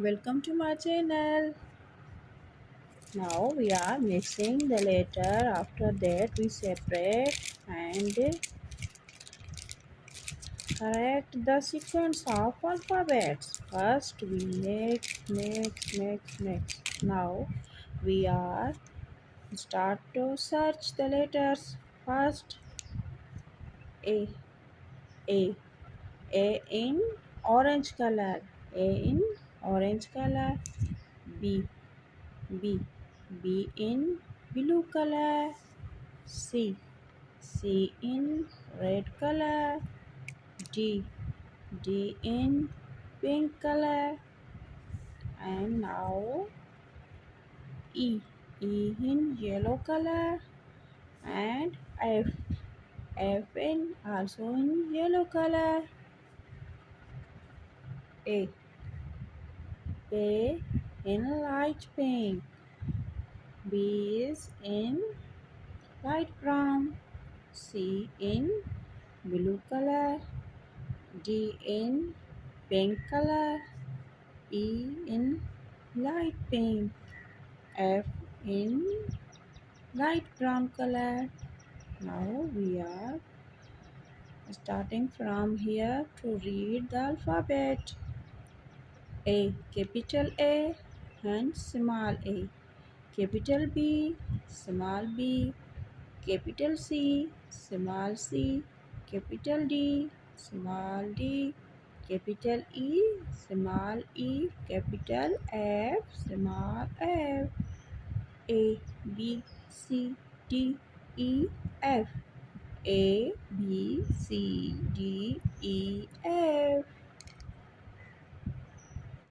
Welcome to my channel. Now we are mixing the letter. After that we separate and correct the sequence of alphabets. First we mix. Now we are start to search the letters. First A A A in orange color. A in orange color. B B B in blue color. C C in red color. D D in pink color. And now E in yellow color. And F in also in yellow color. A A in light pink. B is in light brown. C in blue color. D in pink color. E in light pink. F in light brown color. Now we are starting from here to read the alphabet. A, capital A and small a. Capital B, small b. Capital C, small c. Capital D, small d. Capital E, small e. Capital F, small f. A B C D E F. A B C D E F.